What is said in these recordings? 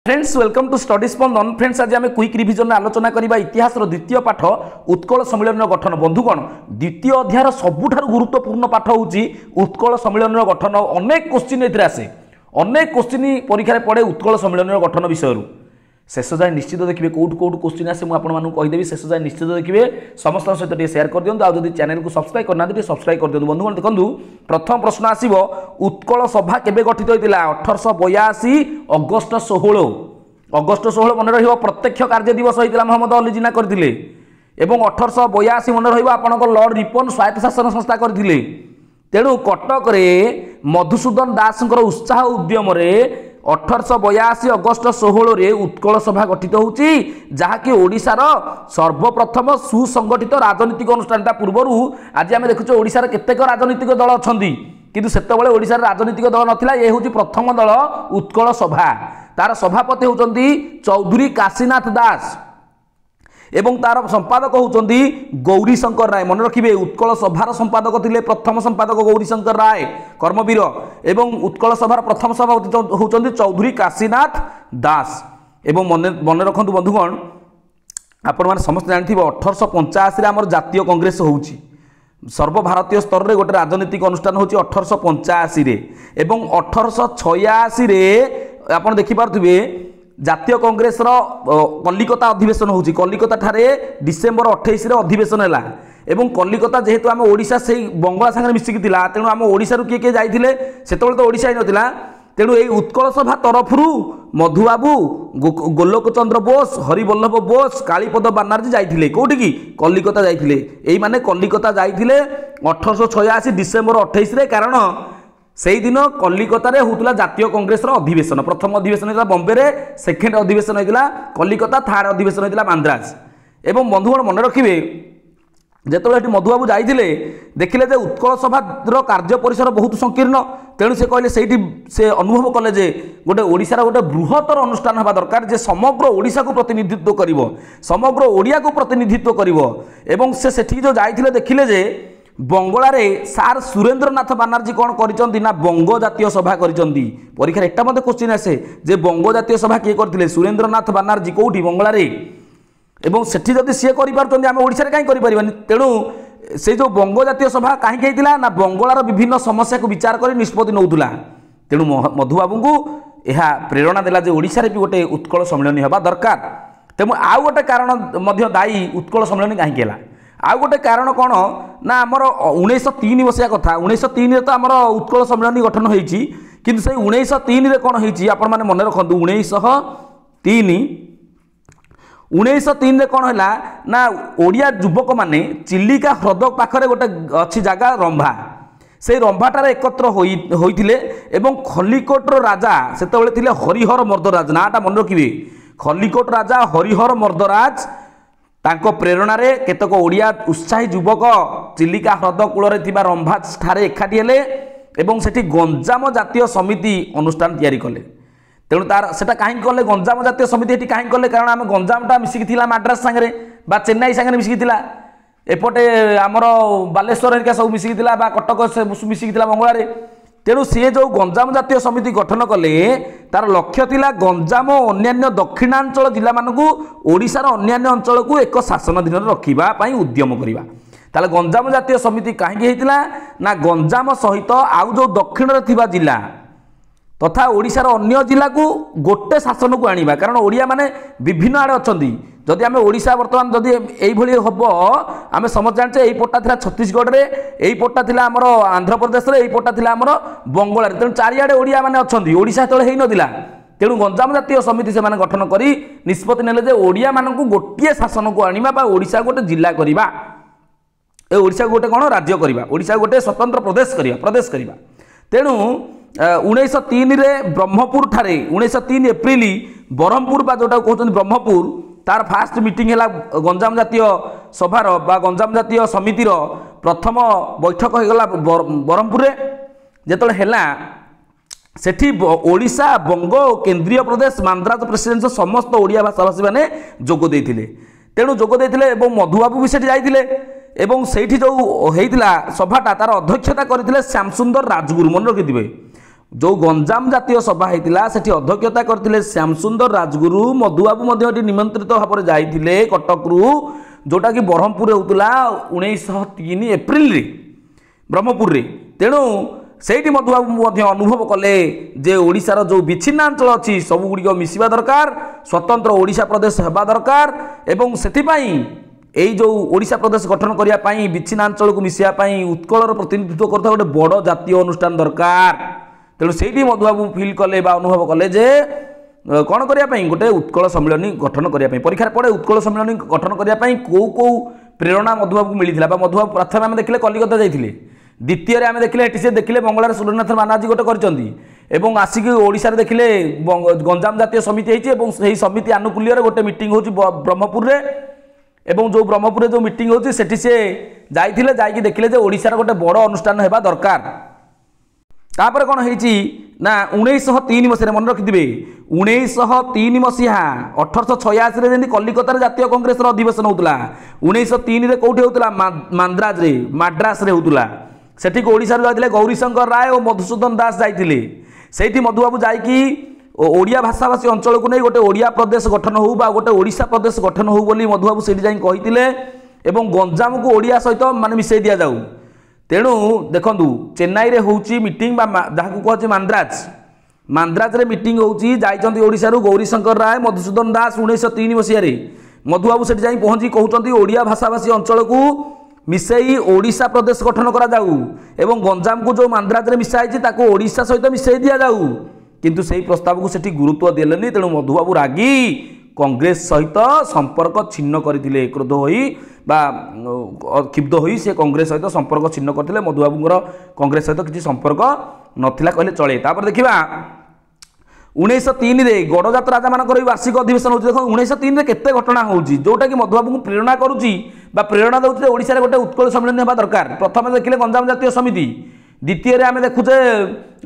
Friends welcome to study Spandan. Friends आज आम quick revision आलोचना करबा इतिहास द्वितीय पाठ उत्कल सम्मेलन गठन। बंधुगण द्वितीय अध्याय सबुठार गुरुत्वपूर्ण पाठ होची उत्कल सम्मेलन गठन। अनेक क्वेश्चन एथिरे आसे, अनेक क्वेश्चन परीक्षा पड़े उत्कल सम्मेलन गठन विषय। शेष जाए निश्चित देखिए कौट कौट क्वेश्चन आसे मुझे कहीदेवी। शेष जाए निश्चित देखिए समस्त सहित शेयर कर दिखाँ। आज जब चैनल को सब्सक्राइब करना सब्सक्राइब कर दिखाँ। बंधुगण देखो प्रथम प्रश्न आसो उत्कल सभा केबे गठित होता? 1882 अगस्ट 16। अगस्ट 16 मन रहा प्रत्यक्ष कार्य दिवस होता मोहम्मद अली जिन्ना करते। 1882 मन रहा आपंकर लॉर्ड रिपन स्वायत्त शासन संस्था करते। तेणु कटक मधुसूदन दास उत्साह उद्यम 1882 अगस्ट 16 उत्कल सभा गठित होची, जहाँकि ओडिशार सर्वप्रथम सुसंगठित राजनीतिक अनुष्ठान। पूर्वर आज आम देखुचे ओडिशार केतेक राजनीतिक दल अछंती, किंतु सेतबेले ओडिशार राजनीतिक दल नथिला। ये होची प्रथम दल उत्कल सभा। तार सभापति होचंती चौधरी काशीनाथ दास एवं तार संपादक होचंती गौरीशंकर राय। मन रखिए उत्कल सभार संपादक थिले प्रथम संपादक गौरीशंकर राय कर्मवीर एवं उत्कल सभार प्रथम सभापति होचंती चौधरी काशीनाथ दास। एवं मन रखंतु बंधुगण आपण माने समस्त जानथिबो 1885 रे हमर जातीय कांग्रेस होउची। सर्वभारतीय स्तर रे गोटे राजनीतिक अनुष्ठान होची 1885 रे। एवं 1886 रे आपण देखि पारथुबे जातीय कांग्रेस कलिकता अधिवेशन होची। कलिकता ठारे डिसेम्बर 28 रे अधिवेशन हैला। एवं कलिकता जेहेतु आम ओडिशा से बंगला संगे मिसिकी थिला, तेणु आम ओडिशा रु किए जाइथिले? सेतबेले तो ओडिशा ही नथिला। तेणु यही उत्कल सभा तरफरु मधुबाबू, गोलोक चंद्र बोस, हरिवल्लभ बोस, कालीपद बानार्जी जाइथिले। कोठी की? कलिकता जाइथिले। एई माने कलिकता जाइथिले 1886 डिसेम्बर 28 रे। कारण से दिन कलिकता रे होतला जातीय कांग्रेस अधिवेशन। प्रथम अधिवेशन होता बॉम्बे रे, सेकेंड अधिवेशन होता कलिकता, थर्ड अधिवेशन होता मांद्राज। एवं बंधुगण मन रखिए जेतबेले मधुबाबू जाइथिले देखिले जे उत्कल सभार कार्य परिसर बहुत संकीर्ण। तेणु से कहले से अनुभव कले जे गोटे ओडिशार गोटे बृहत्तर अनुष्ठान हवा दरकार, जे समग्र ओडिशा को प्रतिनिधित्व करिवो, समग्र ओडिया को प्रतिनिधित्व करिवो। एवं से सेठी जो जाइथिले देखिले जे बंगला रे सार सुरेंद्रनाथ बानार्जी कौन करिसंती ना बंग जातीय सभा करिसंती। परीक्षा एटा मते क्वेश्चन आसे जे बंग जातीय सभा किए करथिले? सुरेंद्रनाथ बानार्जी। कोठी? बंगला रे। एवं सेठी जदि सी करि पारचंती आमे ओडिसा रे काई करि परिबानी? तेणु से जो बंग जातीय सभा काहे हेतिला ना बंगलार विभिन्न समस्या को विचार करी निष्पत्ति नउथुला। तेणु मधुबाबू को यह प्रेरणा देला जे ओडिसा रे भी गोटे उत्कल सम्मेलन हेबा दरकार। तेणु आउ गोटे कारण मध्य दायी उत्कल सम्मेलन काहे केला। आउ गोटे कारण कौन ना आमर 1903 मसीहा कथा। 1903 तो आमर उत्कल सम्मेलन गठन होईची, किंतु से 1903 रे कौन होईची आपण माने मन रखंतु। 1903 रे कौन हैला ना ओडिया युवक माने चिलिका ह्रद पाखरे गोटे अच्छी जगह रंभा, से रंभाटार एकत्र होइथिले। एवं खलिकोट राजा सेतेबेले थिले हरिहर मर्दराज। नाटा मन रखिबे, खलिकोट राजा हरिहर मर्दराज तांको प्रेरणा रे केतक ओडिया उत्साही युवक चिलिका ह्रद कूल थिबा रंभा ठारे एकाठी हेले एवं सेठी गंजाम जातीय समिति अनुष्ठान तैयारी कले। तेणु तार सेटा काहे कले गंजाम जातीय समिति एठी काहे कले? कारण आम गंजामटा मिसिकी थिला माड्रास संगे बा चेन्नई संगे मिसिकी थिला, एपटे आमर बालेश्वर हेरिका सब मिसिकी थिला बा कटक मिसिकी थिला बंगला रे। तेणु सी जो गंजाम जातीय समिति गठन कले तार लक्ष्य थिला गंजाम और अन्य दक्षिणांचल जिला मानकू ओडिशार अन्य अंचल को एक शासन अधीन रखिबा पई उद्यम करिबा। ताले गंजाम जातीय समिति काहे हेतिला ना गंजाम सहित आउ जो दक्षिण रे थिबा जिला तथा ओडिशार अन्य जिला को गोटे शासन को आनिबा। कारण ओडिया माने विभिन्न आड़े अछंती। जदि आमे ओडिशा वर्तमान जदि एई भली हबो, आमे समझ जानचे एई पोटा थिला छत्तीसगढ़ रे, एई पोटा थिला हमर आंध्र प्रदेश रे, एई पोटा थिला हमर बंगला रे। तेणु चारिआडे ओडिया माने अछंती, ओडिशा तळे हेइ नदिला। तेणु गंजाम जातीय समिति से माने गठन करी निष्पत्ति नेले जे ओडिया मानकू गोटिए शासन को आनिबा बा ओडिशा गोटे जिला करिबा, ए ओडिशा गोटे कोन राज्य करिबा, ओडिशा गोटे स्वतंत्र प्रदेश करिबा। तेणु 1903 रे ब्रह्मपुर ठारे 1903 एप्रिल ब्रह्मपुर बा जोटा कहते ब्रह्मपुर तार फास्ट मीटिंग है गंजाम जातीय सभार बा गंजाम जातीय समितिर प्रथम बैठक होगला ब्रह्मपुर रे। जेतले हैला सेठी ओडिशा, बंग, केंद्रीय प्रदेश, मांद्राज प्रेसिडेंसी समस्त ओडिया भाषाभाषी माने जोग देइथिले। तेणु जोग देइथिले एवं मधुबाबू भी सेठी जाइथिले। एवं सेठी जो हेइतिला सभाटा तार अध्यक्षता करथिले श्यामसुंदर राजगुरु। मन रखिथिबे जो गंजाम जातीय सभा होता से अध्यक्षता करते श्यामसुंदर राजगुरु मधुबाबू निमंत्रित भाव में जाते कटकू जोटा कि ब्रह्मपुर होता 1903 एप्रिल ब्रह्मपुर रे। तेणु से मधुबाबू अनुभव कले जे ओडिशार जो विच्छिन्नांचल अच्छी सबुगुड़िक मिसिबा दरकार, स्वतंत्र ओडिशा प्रदेश हेबा दरकार एवं सेथिपाई एई जो ओडिशा प्रदेश गठन करने विच्छिन्नांचल को मिसाई उत्कलर प्रतिनिधित्व करता गोटे बड़ जातीय अनुष्ठान दरकार। तेणु से मधुबाबू फिल कले अनुभव कले जे कौन करने गोटे उत्कल सम्मिलन गठन करने परीक्षा पड़े उत्कल सम्मिलन गठन करने कौ प्रेरणा मधुबाबू मिलता। मधुबाबू प्रथम आम देखिले कलिकता जाइए, द्वितीय आम देखिले से देखिले बंगलार सूर्यनाथ मानाजी गोटे कर आसिक ओडिशा देखिले गंजाम जातीय समिति होती समिति आनुकूल्य गोटे मीटिंग हो ब्रह्मपुर एवं जो ब्रह्मपुर जो मीटिंग होती सेठी से जाइथिले जाइकी देखिले जे ओडिशार गोटे बड़ अनुष्ठान हेबा दरकार। तापर कौन होईची ना 1903 मसीह मन रखिथे 1903 मसीहा 1886 रे जेंति कलिकतार जातीय कांग्रेस अधिवेशन होता 1903 रे कौटी होता माड्रास रे होता सेठी ओडिशा जाइथिले गौरीशंकर राय और मधुसूदन दास जाइथिले सेठी मधुबाबू जाइकी ओडिया भाषाभाषी अंचल को नहीं गोटे ओडिया प्रदेश गठन हो गोटे ओडिशा प्रदेश गठन हो बोली मधुबाबू से कही एवं गंजाम को ओडिया सहित माने मिसई दि जाऊ। तेणु देखु चेन्नई रे होची मीटिंग जहाँ कहते मांद्राज रे मीटिंग होची जाइछंती ओडिशा रु गौरीशंकर राय मधुसूदन दास 1903 मसीह मधुबाबू से जाई पहुंची कहउछंती ओडिया भाषाभाषी अंचल को मिसई ओडिशा प्रदेश गठन करा जाऊ एवं गंजाम को जो मांद्राज रे मिसाई ताको ओडिशा सहित मिसई दि जाऊ किंतु से प्रस्ताव को सेठी गुरुत्व देलेनी। तेणु मधुबाबू रागी कांग्रेस सहित संपर्क छिन्न करथिले क्रोध होई बा क्षिब्ध होई से कांग्रेस सहित संपर्क छिन्न करथिले। मधुबाबूर कांग्रेस सहित किसी संपर्क नथिला कहले चले। तापर देखिबा 1903 रे गड़जात राजा मानकर वार्षिक अधिवेशन होची। देखो 1903 रे केते घटना होची जोटा कि मधुबाबू को प्रेरणा करूची बा प्रेरणा दउची ओडिसा रे गोटे उत्कल सम्मेलन हेबा दरकार। प्रथम देखिले गंजाम जातीय समिति, द्वितीय आम देखुचे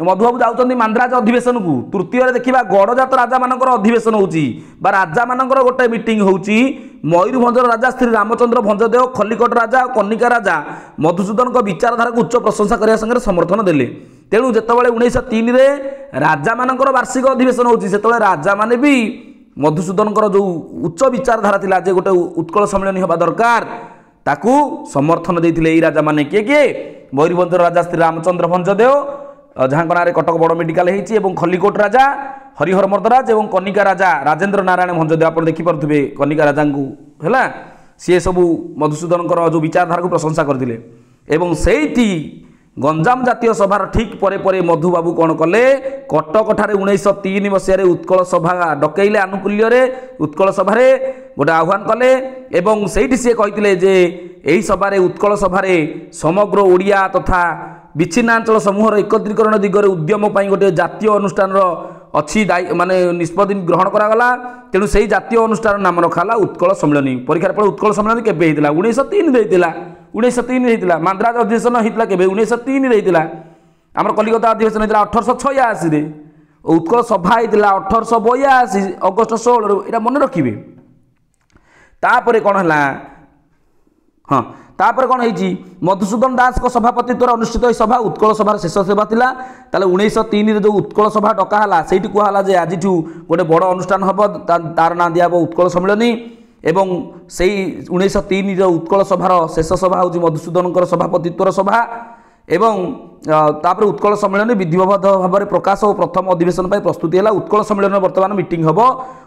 मधुबाबू जाऊँच मांद्राज अधिवेशन को, तृतीय देखा गड़जात राजा मानकर अधिवेशन होची बा राजा मानकर गोटे मीटिंग होची मयूरभंजर राजा श्री रामचंद्र भंजदेव खलिकोट राजा कनिका राजा मधुसूदन विचारधारा को उच्च प्रशंसा करने संगे समर्थन देले। तेणु जितेबाला 1903 रे राजा मानकर वार्षिक अधिवेशन होची सेतेबाला राजा माने भी मधुसूदन जो उच्च विचारधारा थिला जे गोटे उत्कल सम्मेलन हेबा दरकार ताकू समर्थन देइथिले। राजा माने किए किए मयूरभंजर राजा श्री रामचंद्र भंजदेव जहाँ ना कटक बड़ मेडिकल होती खलिकोट राजा हरिहर मर्दराज और कनिका राजा राजेंद्र नारायण भंजदेव आप देखिपे कनिका राजा को है सी सबू मधुसूदन जो विचारधारा को प्रशंसा करते। से गंजाम जातीय सभार ठीक परे परे मधुबाबू कौन कले कटक ठारे 1903 मसीह उत्कल सभा डकैले आनुकूल्य उत्कल सभार गोटे आह्वान कले एवं से सी कहते जे यही सभार उत्कल सभार समग्र ओडिया तथा विच्छिन्नांचल समूहर एकत्रीकरण दिगरे उद्यम गोटे जातीय अनुष्ठान अच्छी माने निष्पत्ति ग्रहण करागला। तेणु से जातीय अनुष्ठान नाम रखाला उत्कल सम्मेलन। परीक्षा फल उत्कल सम्मेलन केबे होता 1903 होता मांद्राज अधिवेशन होता केबे 1903 होता आमर कलिकता अधिवेशन होता 1886 उत्कल सभा होता 1882 अगस्ट 16 यहाँ मन रखिए। तापर कौन है हाँ तापर कौन है मधुसूदन दास को सभापतित्व अनुष्ठित सभा उत्कल सभार शेष सभा थिला। ताले 1903 जो उत्कल सभा डकाला से कहला जे आज गोटे बड़ अनुष्ठान हम तार ना दिया उत्कल सम्मेलन एवं से 1903 जो उत्कल सभार शेष सभा हूँ मधुसूदन सभापतित्वर सभा एवं तापर उत्कल सम्मेलन विधिबद्ध भाव में प्रकाश और प्रथम अधिवेशन प्रस्तुति है उत्कल सम्मेलन बर्तमान मीटिंग हम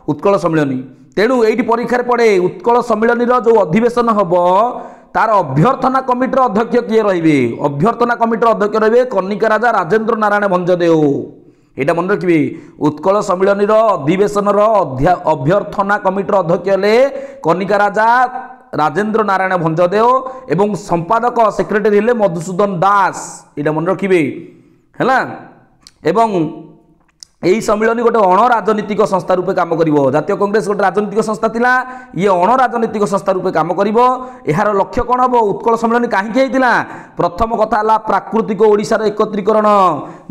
उत्कल सम्मेलन। तेणु ये परीक्षा पड़े उत्कल सम्मेलन जो अधिवेशन हम तार अभ्यर्थना कमिटर अध्यक्ष किए रे अभ्यर्थना कमिटर अध्यक्ष रे कनिका राजा राजेंद्र नारायण भंजदेव। यहाँ मन रखिए उत्कल सम्मेलन अधिवेशन अभ्यर्थना कमिटर अध्यक्ष हेले कनिका राजा राजेंद्र नारायण भंजदेव एवं संपादक सेक्रेटरी हेले मधुसूदन दास। यहाँ मन रखिए है एवं यही सम्मेलन गोटे अणराजनीतिक संस्था रूपे काम करिवो। जातीय कांग्रेस गोटे राजनीतिक संस्था थिला ये अणराजनीतिक संस्था रूपे काम करिवो। यार लक्ष्य कौन हम उत्कल सम्मेलन कहीं होता प्रथम कथा है प्राकृतिक ओडिशार एकत्रीकरण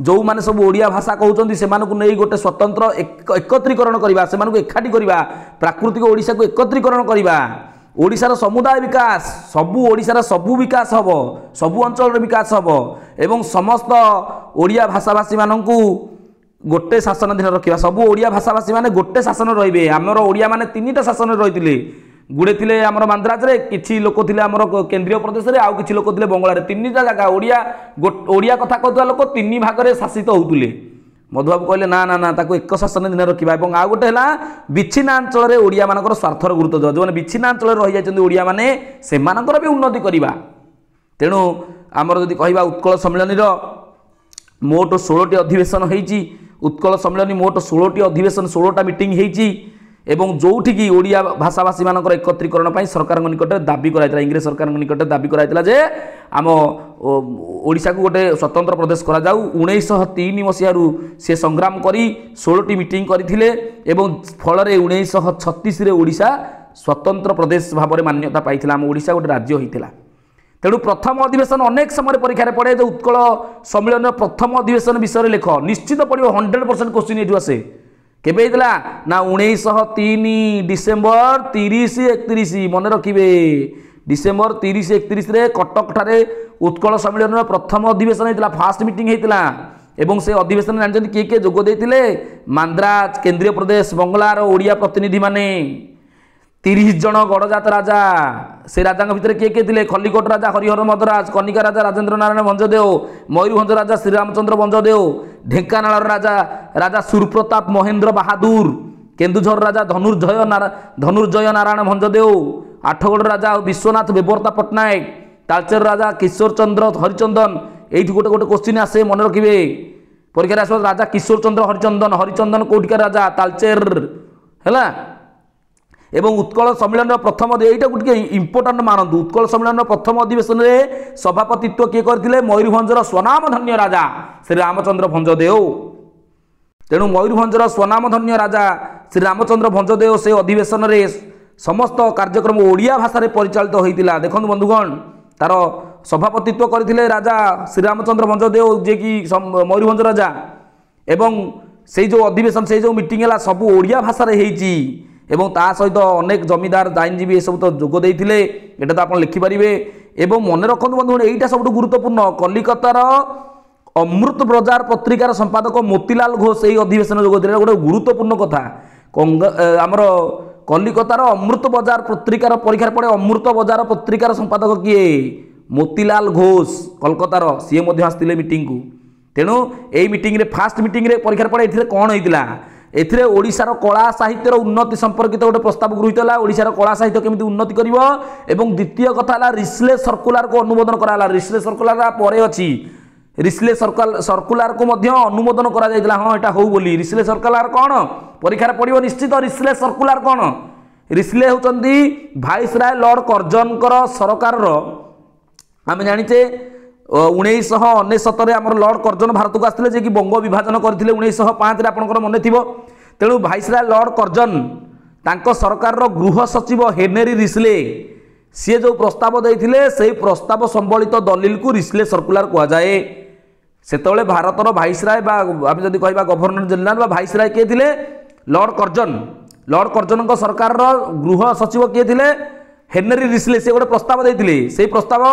जो मैंने सब ओडिया भाषा कहते से नहीं गोटे स्वतंत्र एकत्रीकरण करवा से एकाठी करवा प्राकृतिक ओडिशा को एकत्रीकरण करवा ओडिशार समुदाय विकास सबू ओडिशार सबू विकास हम सबू अंचल विकास हम एवं समस्त ओडिया भाषाभाषी मानू गोटे शासन अधीन रखा सबू ओडिया भाषाभाषी मैंने गोटे शासन रे आमर ओडिया मैंने 3टा शासन रही गुड़े थे आम मांद्राज रे किछि लोक थे आम केंद्रीय प्रदेश में आउ किछि लोक थे बंगला 3टा जगह ओडिया कथा कहता लोक 3 भाग में शासित होते मधुबाबू कहले ना ना ना ताको एक शासन दिन रखा आउ गोटे है विच्छिन्नांचल में ओडिया मान स्वार्थर गुरुत्व दिया जो विच्छिन्नांचल रही जाती ओडिया मैंने से भी उन्नति करवा तेणु आमर जदि कहवा उत्कल सम्मिलन मोट 16टी अधिवेशन होती उत्कल सम्मिलन मोट 16टी अधिवेशन 16टा मीटिंग होती एवं जोठिकी ओडिया भाषाभाषी मान एकत्रीकरण सरकार निकट दाबी कराइला इंग्रेज सरकार निकट दाबी कराइला जे आम ओडिशा को गोटे स्वतंत्र प्रदेश करा जाऊ 1903 मसीहारू से संग्राम करी 16टी मीटिंग करथिले एवं फल 1936 रे ओडिशा स्वतंत्र प्रदेश भाव में मान्यता पाइथिला आम ओडिशा गोटे राज्य होइथिला तेणु प्रथम अधिवेशन अनेक समय परीक्षा पड़े जो उत्कल सम्मिलन प्रथम अधिवेशन विषय लिख निश्चित पड़ो 100% क्वेश्चन ये आसे केबे ना 1903 डिसेम्बर 30-31 मन रखिए डिसेम्बर 30-31 रे कटक ठारे उत्कल सम्मिलन प्रथम अधिवेशन होता फास्ट मीटिंग होता एवं से अधिवेशन जानते किए किए जोग देते मांद्राज केंद्रीय प्रदेश बंगलार ओडिया प्रतिनिधि माने 30 जन गड़जात राजा से राजा भितर किए किए थे खलिकोट राजा हरिहर मदराज कनिका राजा राजेन्द्र नारायण भंजदेव मयूरभंज राजा श्रीरामचंद्र भंजदेव ढेंकानाल राजा राजा सुरप्रताप महेंद्र बहादुर केन्दुझर राजा धनुर्जय नारायण भंजदेव आठगड़ राजा विश्वनाथ बेबरता पट्टनायक तालचेर राजा किशोर चंद्र हरिचंदन ये गोटे गोटे क्वेश्चन आसे मन रखिए परीक्षा आस राजा किशोर चंद्र हरिचंदन कौटिका राजा तालचेर है एवं उत्कल सम्मिलन प्रथम यहीटा गोटे इंपोर्टाट मानतु उत्कल सम्मिलन प्रथम अधिवेशन में सभापतित्व किए करथिले मयूरभंजर स्वनामधन्य राजा श्री रामचंद्र भंजदेव तेणु मयूरभंजर स्वनामधन्य राजा श्री रामचंद्र भंजदेव से अधिवेशन में समस्त कार्यक्रम ओडिया भाषा परिचालित होता देखो बंधुगण तार सभापतित्व करथिले राजा श्री रामचंद्र भंजदेव जे कि मयूरभंज राजा एवं से जो अधिवेशन से जो मीटिंग है सब ओडिया भाषा एवं ता सहित अनेक जमीदार आईनजीवी सब तो जोग देते यहाँ तो आप लिखिपारे एवं मन रखु बंधु यहीटा सब गुरुत्वपूर्ण कलिकतार अमृत बजार पत्रिकार संपादक मोतीलाल घोष यही अधिवेशन जोग दे गोटे गुरुत्वपूर्ण कथा आमर कलिकतार अमृत बजार पत्रिकार परीक्षा पड़े अमृत बजार पत्रिकार संपादक किए मोतीलाल घोष कलकतार सी आसते मीटिंग को तेणु यही मीटिंग रे फास्ट मीटिंग रे परीक्षा पड़े ये कौन होता एथिरे ओडिशार कला साहित्यर उन्नति संपर्कित गोटे प्रस्ताव गृहीत है ओडिशार कला साहित्य केमिति उन्नति करिवो एवं द्वितीय कथा है रिस्ले सर्कुलर को अनुमोदन कराला रिस्ले सर्कुलर परे अछि रिस्ले सर्कुलर को मध्य अनुमोदन करा जायतिला हां एटा हो बोली रिस्ले सर्कुलर कोन परीक्षा पड़िवो निश्चित रिस्ले सर्कुलर कोन रिस्ले होचंदी वाइसराय लॉर्ड कर्जनकर सरकार रो आमे जानिचे 1969 आम लॉर्ड कर्जन भारत को आसते कि बंग विभाजन करते 1905 आपंकर मन थी तेणु भाइसराय लॉर्ड कर्जन तांको सरकार गृह सचिव हेनरी रिस्ले सी जो प्रस्ताव देते से प्रस्ताव संबलित दलिल को रिस्ले सर्कुलर कहुए से भारतर भाइसराय आम जब कह गवर्नर जनरल भाइसराय किए थे लॉर्ड कर्जन सरकार गृह सचिव किए थे हेनरी रिस्ले से गोटे प्रस्ताव देते से प्रस्ताव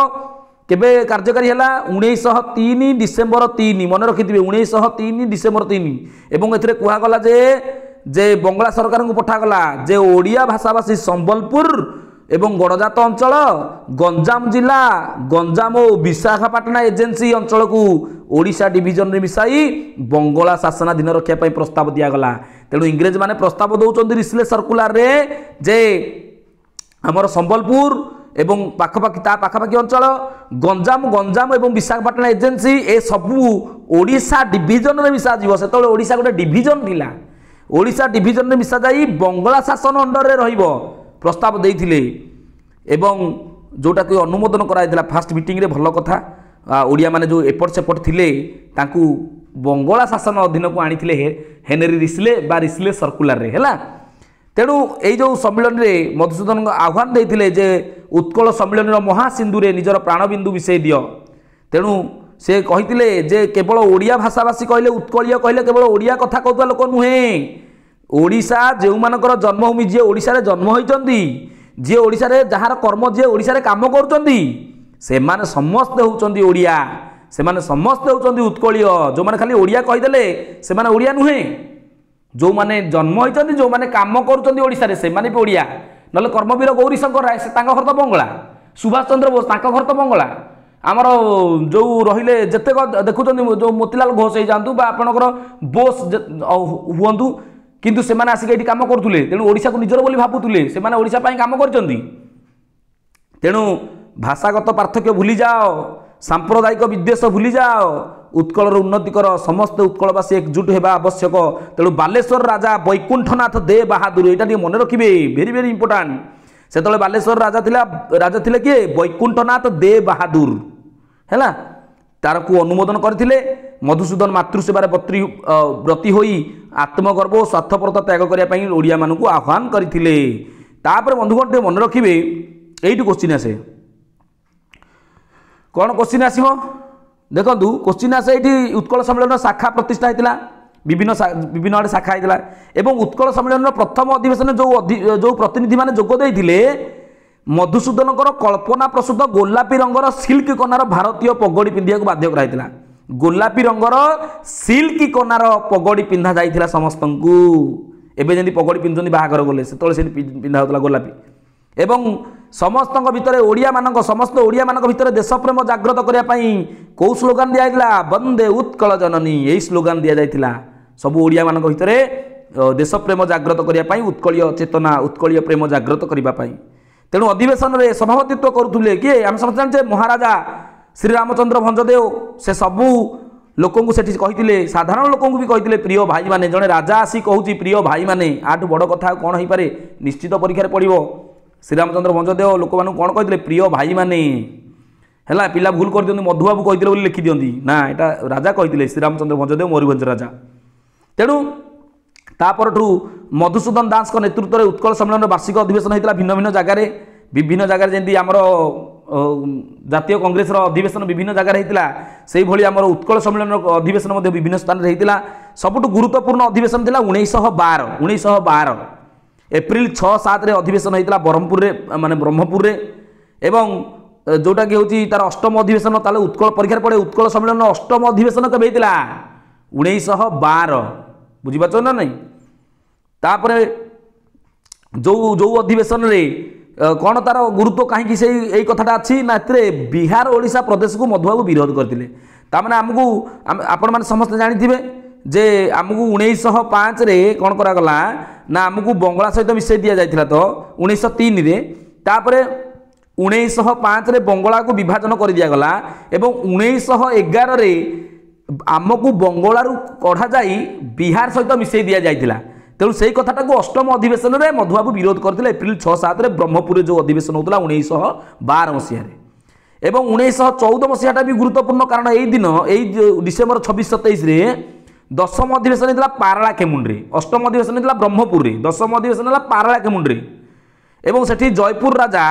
केबे कार्यकारी है 1903 डिसेम्बर 3 मन रखिथे 1903 डिसेम्बर 3 एवं एथिरे कहगला जे बंगला सरकार को पठागला जे ओडिया भाषाभाषी संबलपुर एवं गड़जात अंचल गंजाम जिला गंजाम और विशाखापाटना एजेंसी अंचल को ओडिशा डिविजन रे मिसाई बंगला शासनाधीन रखा प्रस्ताव दिगला तेणु इंग्रेज माने प्रस्ताव दौरान रिस्ले सर्कुलर रे जे आमर संबलपुर एवं पाखापाखी अंचल गंजाम एवं विशाखापाटना एजेंसी ए सबू ओडिशा डिविजन रे मिसा जीव से ओडिशा गोटे डिविजन थिला ओडिशा डिविजन रे मिसा जाई बंगला शासन अंडर रे रहिबो प्रस्ताव देइथिले एवं जोटा कि अनुमोदन कराइथिला फास्ट मीटिंग रे भल कथा ओडिया माने जो एपट सेपट थिले तांकू बंगला शासन अधीन को आनिथिले हेनरी रिस्ले बा रिस्ले सर्कुलर रे हैला तेणु यही जो सम्मिलन में मधुसूदन आह्वान देते जे उत्कल सम्मिलन महासिंधु रे निजर प्राणबिंदु मिसई दियो तेणु से कहते जे केवल ओडिया भाषाभाषी कहले उत्कलीय कहले केवल ओडिया कथा कहता लोक नुहे ओडिशा जो मानकर जन्मभूमि जी ओडिशा रे जन्म होइचंदी जी ओडिशा रे जहार कर्म जी ओडिशा रे काम करुचंदी सेमाने समस्ते होउचंदी ओडिया सेमाने समस्ते होउचंदी उत्कलीय जो माने खाली ओडिया कहि देले सेमाने ओडिया नुहे जो माने जन्म होइचंदी जो माने काम करुचंदी ओडिशा रे सेमाने भी ओडिया नले कर्मवीर गौरी शंकर राय से तांका घर तो बंगला सुभाष चंद्र बोस तांका घर तो बंगला आमर जो रहिले जते देखुचंदी जो मोतीलाल घोष हे जानतु बा आपनकर बोस हुअंतु किंतु से माने आसिक एठी काम करथुले तेणु ओडिशा को निजर बोली भाबुथुले से माने ओडिशा पई काम करचंदी तेणु भाषागत पार्थक्य भूली जाओ सांप्रदायिक विद्वेष भूली जाओ उत्कलर उन्नति कर समस्त उत्कलवासी एकजुट हेबा आवश्यक तेणु बालेश्वर राजा वैकुंठनाथ दे बहादुर एटा मन रखिबे वेरी वेरी इंपोर्टेंट से बालेश्वर राजा थिले किए वैकुंठनाथ दे बहादुर है तार को अनुमोदन करथिले मधुसूदन मातृसेवार व्रती होई आत्मगर्व और स्वार्थपरता त्याग करने ओडिया मान को आह्वान करथिले तापर बंधुगण मन रखिबे एइटु क्वेश्चन आसे कौन क्वेश्चन आसीबो देखंतु क्वेश्चन आसे एठी उत्कल सम्मेलन शाखा प्रतिष्ठा हेतिला विभिन्न आड़े शाखा हेतिला एवं उत्कल सम्मेलन प्रथम अधिवेशन जो प्रतिनिधि माने जोग देइथिले मधुसूदन कल्पना प्रसूत गोलापी रंगर सिल्क कनार भारतीय पगड़ी पिंधिया बाध्य कराइतिला गोलापी रंगर सिल्क कनार पगड़ी पिंधा जाइथिला समस्त को एबे जेंति पगड़ी पिंधुनी बाहागर गले सेतळे से पिंधा होतला गोलापी एवं समस्त भितर ओडिया मानक समस्त ओडिया मानक भितर देशप्रेम जागृत करिया पई को स्लोगान दिया जाइतिला वंदे उत्कल जननी एई स्लोगान दिया जाइतिला सब ओडिया मानक भितर देशप्रेम जागृत करिया पई उत्कलीय चेतना उत्कलीय प्रेम जागृत करिबा पई तेणु अधिवेशन में सभापतित्व करुले किए आम समस्त जाने महाराजा श्री रामचंद्र भंजदेव से सबू लोक कही साधारण लोक भी कही प्रिय भाई माने जड़े राजा आसी कहूँ प्रिय भाई माने आठू बड़ कथा कौन हो पारे निश्चित परीक्षा पड़ो श्रीरामचंद्र भंजदेव लोक मान कौन कहते प्रिय भाई माने है पिला भूल कर दिखती मधुबाबू कहते लिखि दिखती ना यहाँ राजा कहते श्रीरामचंद्र भंजदेव मयूरभंज राजा तेणु तापरठू मधुसूदन दास नेतृत्व में उत्कल सम्मेलन वार्षिक अधिवेशन होता भिन्न भिन्न जगार विभिन्न जगार जमी आमर जातीय कांग्रेस अधिवेशन विभिन्न जगार होता से भाई आम उत्कल सम्मेलन अधिवेशन विभिन्न स्थान में होता सबुठ गुरुत्वपूर्ण अधिवेशन था 1912 एप्रिल 6-7 अधिवेशन होता ब्रह्मपुर माने ब्रह्मपुर एवं जोटा कि हूँ तार अष्टम अधिवेशन ताले उत्कल परीक्षा पड़े उत्कल सम्मेलन अष्टम अधिवेशन केबे होता 1912 बुझीपार ना नहीं तापर जो जो अधिवेशन रे कौन तार गुरुत्व कहीं से यही कथाटा अच्छी ना बिहार ओडिशा प्रदेश को मधुबाबू विरोध करते ताने आमको आपण मैंने समस्त जानी जे आमको 1905 रे कौन करागला ना आमको बंगला सहित मिसई दि जाता तो 1903 रे तापर 1905 रे बंगला को विभाजन कर दिगला एवं 1911 रे आमको बंगला कढ़ा जाई बिहार सहित मिसई दि जाता तेणु से कथाटा को अष्टम अधिवेशन में मधुबाबू विरोध करते एप्रिल 6-7 ब्रह्मपुर जो अधिवेशन होता 1912 मसीह एवं 1914 मसीहाटा भी गुरुत्वपूर्ण कारण यही दिन यही डिसेम्बर 26-27 दशम अधिवेशन होता पारला खेमुंड्रे अष्टम अधिवेशन होता ब्रह्मपुर दशम अधिवेशन होता पारला खेमुंड्रे एवं सेठी जयपुर राजा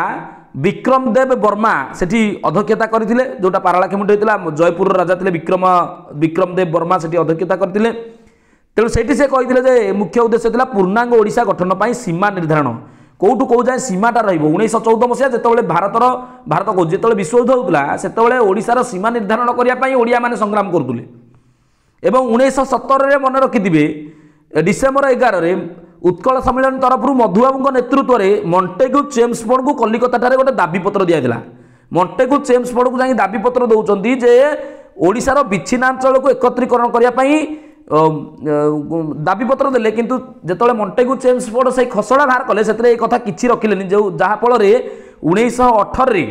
विक्रम देव वर्मा सेठी अध्यक्षता करथिले जोटा पारला खेमुंड्रे होता जयपुर राजा थे विक्रम देव वर्मा सेठी अध्यक्षता करथिले तेणु से कहते मुख्य उद्देश्य था पूर्णांग ओडिशा गठन पर सीमा निर्धारण कौटू कौ जाए सीमाटा रही1914 मसीहा जो भारत को जो विश्वयुद्ध होता से ओडिशार सीमा निर्धारण करने ओडिया माने संग्राम करुले एवं 1917 मन रखिथे डिसेम्बर 11 उत्कल सम्मेलन तरफ मधुबाबू नेतृत्व में मॉन्टेग्यू चेम्सफोर्ड को कलिकता गोटे दाबीपत्र दिया मॉन्टेग्यू चेम्सफोर्ड को जाए दाबीपत्र दौरान जे ओडिशार विच्छिन्नांचल को एकत्रीकरण करने दाबीपत्र देले किंतु जेतले मॉन्टेग्यू चेम्सफोर्ड से खसड़ा बाहर कले से कथा किछि रखिलेनि जो जहाँफल 1918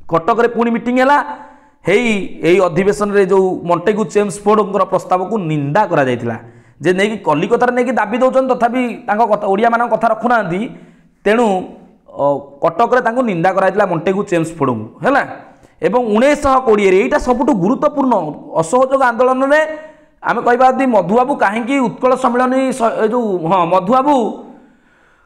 कटक रे पुणी मीटिंग है अधिवेशन रे जो मॉन्टेग्यू चेम्सफोर्ड प्रस्ताव को निंदा करा जायतिला जे नहीं कलिकतार नहीं दाबी दौरान तथापि ओडिया मान कथा रखुना तेणु कटक रे निंदा कराइतिला मॉन्टेग्यू चेम्सफोर्ड को है एवं 1920 यहाँ सबुठ गुरुत्वपूर्ण असहयोग आंदोलन में आम कह मधुबाबू कहीं उत्कल सम्मेलन जो हाँ मधुबाबू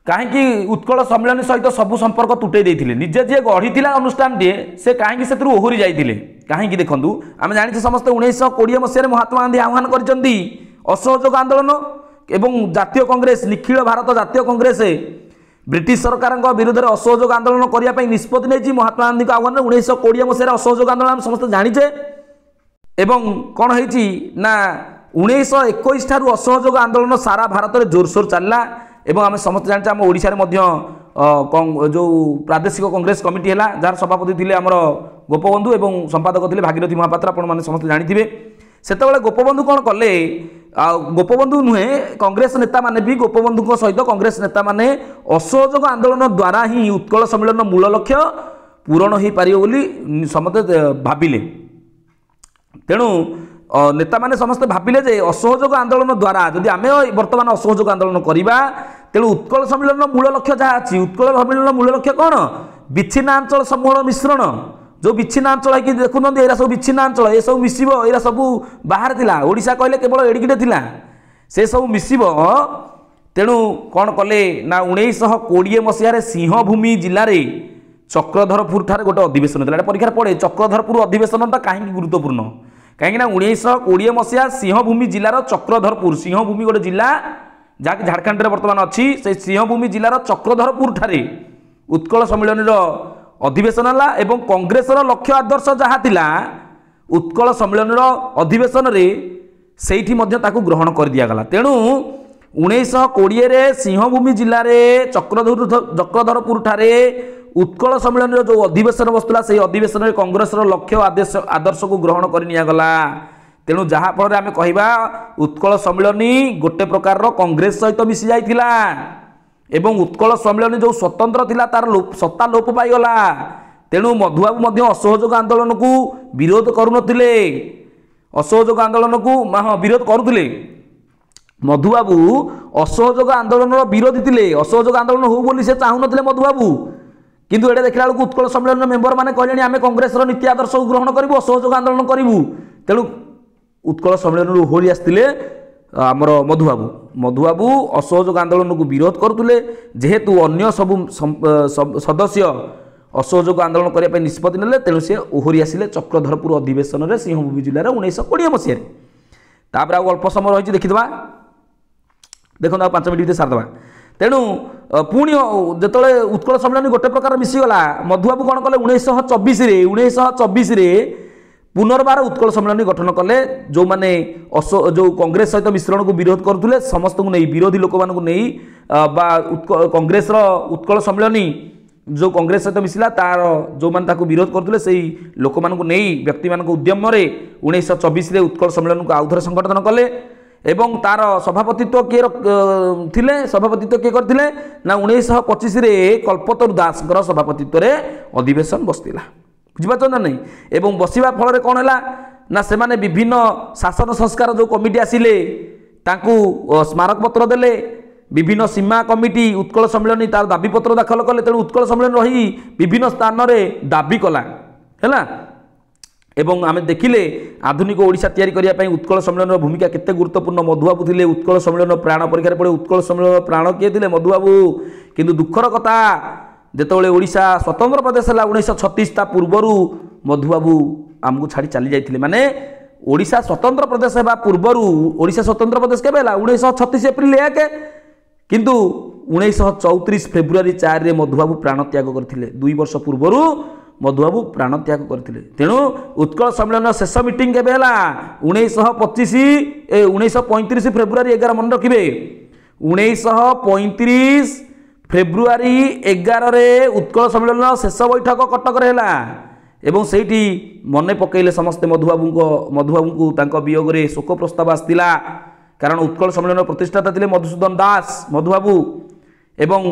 कहीं उत्कल सम्मेलन सहित सबू संपर्क तुटे देते निजे जी गढ़ी अनुष्ठान टे से कहीं से ओहरी जाते कहीं देखूँ आम जानी समस्त 1920 मसीह महात्मा गांधी आह्वान कर असहयोग आंदोलन एवं जातीय कांग्रेस निखिल भारत जातीय कांग्रेस ब्रिटिश सरकार विरोध में असहयोग आंदोलन करने निष्पत्ति नहीं महात्मा गांधी आह्वान 1920 मसीह असहयोग आंदोलन आम समस्त जाचे एवं कौन है ना 1921 ठारू असहयोग आंदोलन सारा भारत में जोरसोर चलला एवं आम समस्त जाने आम ओडिशा रे जो प्रादेशिक कांग्रेस कमिटी है जार सभापति थे आमर गोपबंधु एवं संपादक थे भागीरथी महापात्र आपने समस्त जानी से गोपबंधु कौन कले गोपबंधु नुहे कांग्रेस नेता माने भी गोपबंधु सहित कांग्रेस नेता माने असहयोग आंदोलन द्वारा ही उत्कल सम्मेलन मूल लक्ष्य पूरण हो पार समस्ते भाविले तेणु नेता माने समस्ते भाविले जे असहयोग आंदोलन द्वारा जदि आम बर्तमान असहयोग आंदोलन करवा तेणु उत्कल सम्मेलन मूल लक्ष्य जहाँ अच्छी उत्कल सम्मेलन मूल लक्ष्य कौन विच्छिन्नांचल समूह मिश्रण जो विच्छिन्नांचल है देखुं ये सब विच्छिन्नांचल ये सब मिसिब ये सब बाहर थिला ओडिशा कहले केवल एडिकिटे थिला से सब मिसिब तेणु कौन कले ना 1920 मसीह सिंहभूमि जिले में चक्रधरपुर ठारे गोटे अधिवेशन था परीक्षा पड़े चक्रधरपुर अधिवेशनटा कहीं गुरुत्वपूर्ण कहीं 1920 मसीहा सिंहभूमि जिलार चक्रधरपुर सिंहभूमि गोटे जिला जहाँकि झारखंड में बर्तमान अच्छी से सिंहभूमि जिलार चक्रधरपुर ठारे उत्कल सम्मेलन अधिवेशन है एवं कांग्रेस लक्ष्य आदर्श जहाँ थिला उत्कल सम्मेलन अधिवेशन से ग्रहण कर दिगला तेणु 1920 सिंहभूमि जिले में चक्रधरपुर ठारे उत्कल सम्मेलन जो अधिवेशन बसुला से अधिवेशन में कांग्रेस लक्ष्य आदर्श को ग्रहण कर निगला तेणु जहाँफल आम कहवा उत्कल सम्मेलन गोटे प्रकार कांग्रेस सहित मिसी जाइथिला एवं उत्कल सम्मेलन जो स्वतंत्र थिला तार सत्ता लोप पाईगला तेणु मधुबाबू असहयोग आंदोलन को विरोध करुनथिले असहयोग आंदोलन को विरोध करुथिले मधुबाबू असहयोग आंदोलन विरोधी थिले असहयोग आंदोलन हो बोली से चाहू नथिले मधुबाबू किंतु एडे देखला बेलू उत्कल सम्मेलन मेंबर माने कहले आम कांग्रेस नीति आदर्श को ग्रहण करूँ असहयोग आंदोलन करूँ तेणु उत्कल सम्मेलन होली आसते आमर मधुबाबू असहयोग आंदोलन को विरोध करुले जेहेतु अन्य सबू सदस्य असहयोग आंदोलन करने निष्पत्ति नेले तेणु से ओहरी आसिले चक्रधरपुर अधिवेशन में सिंहभूमि जिले में 1920 मसीह तापर अल्प समय रही देखीदा देखो 5 मिनट भर सारदे तेणु पुणी जो उत्कल सम्मेलन गोटे प्रकार मिसीगला मधुबाबू कौन कले 1924 पुनर्बार उत्कल सम्मेलन गठन कले जो माने जो कांग्रेस सहित मिश्रण को विरोध करुले समस्त को नहीं विरोधी लोक मानू नहीं कांग्रेस उत्कल सम्मेलन जो कांग्रेस सहित मिसिला तार जो मैंने विरोध करुले से लोक मानू नहीं व्यक्ति मान उद्यम 1924 उत्कल सम्मेलन को आउ थे संगठन कले एवं तार सभापतित्व किए थिले सभापतित्व किए करथिले ना 1925 कल्पतरु दास सभापतित्व रे अधिवेशन बसतिला बुझिपार ना नहीं एवं बसवा फल कौन है ना से माने विभिन्न शासन संस्कार जो कमिटी आसिले तांकू स्मारक पत्र देले विभिन्न सीमा कमिटी उत्कल सम्मेलन तार दाबी पत्र दाखल कले तेणु उत्कल सम्मेलन रही विभिन्न स्थान में दाबी कला है एवं आम देखिले आधुनिक ओडिशा तैयारी करने उत्कल सम्मेलन भूमिका केते गुरुत्वपूर्ण मधुबाबू थिले उत्कल सम्मेलन प्राण परीक्षा पड़े उत्कल सम्मेलन प्राण किए थे मधुबाबू किंतु दुखर कथा जेतोले ओडिशा स्वतंत्र प्रदेश है 1936 ता पूर्वर मधुबाबू आमको छाड़ी चली जाइए माने ओडिशा स्वतंत्र प्रदेश है पूर्वर ओडिशा स्वतंत्र प्रदेश के 1936 एप्रिल एक किंतु 1934 फेब्रुआरी 4 मधुबाबू प्राण त्याग करथिले 2 वर्ष पूर्वर मधुबाबू प्राण त्याग करथिले तेणु उत्कल सम्मेलन शेष मीटिंग केबे हला 1935 फेब्रुआरी 11 मन रखिबे 1935 फेब्रुआरी 11 रे उत्कल सम्मेलन शेष बैठक कटक रे हला एवं सेठी मने पकेले समस्ते मधुबाबू को तांको वियोग रे शोक प्रस्ताव आस्तिला कारण उत्कल सम्मेलन प्रतिष्ठाता थिले मधुसूदन दास मधुबाबू एवं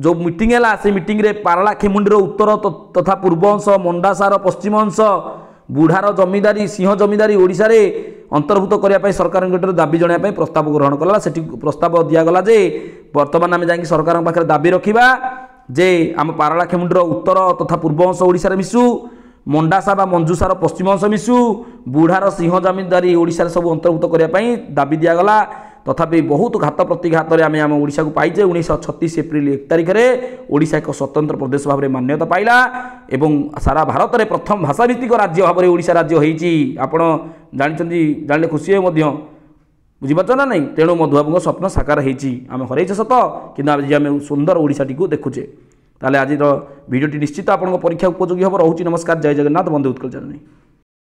जो मीटिंग है से मीटिंग रे पारला खेमुंडीर उत्तर तथा पूर्व अंश मंडासार पश्चिम अंश बुढ़ार जमीदारी सिंह जमीदारी ओडिशा रे अंतर्भुक्त करने सरकार दाबी जनाया प्रस्ताव ग्रहण कला से प्रस्ताव दिगला जे बर्तमान आम जा सरकार पाखे दाबी रखा जे आम पारला खेमुंडीर उत्तर तथा पूर्व अंश ओडिशा रे मिसु मंडासा बा मंजूसार पश्चिम अंश मिसु बुढ़ार सिंह जमीदारी ओडिशा सब अंतर्भुक्त करने दाबी दिगला तथापि बहुत घात प्रतिघात आम आम ओडिशा को पाइचे 1936 एप्रिल 1 तारिख में ओडिशा एक स्वतंत्र प्रदेश भाव में मान्यता पाइला एवं सारा भारत में प्रथम भाषाभित्तिक राज्य भाव में ओडिशा राज्य होईची आपण जानिछंती जानिले खुशी हे मध्य बुझीपार ना नहीं तेणु मधुबाबू स्वप्न साकार होती आम हरइचे सत कि आज आम सुंदर ओडिशाटी को देखुचे ताले आज भिडियोटी निश्चित आपन परीक्षा उपयोगी हम रोचे नमस्कार जय जगन्नाथ वंदे उत्कल जननी।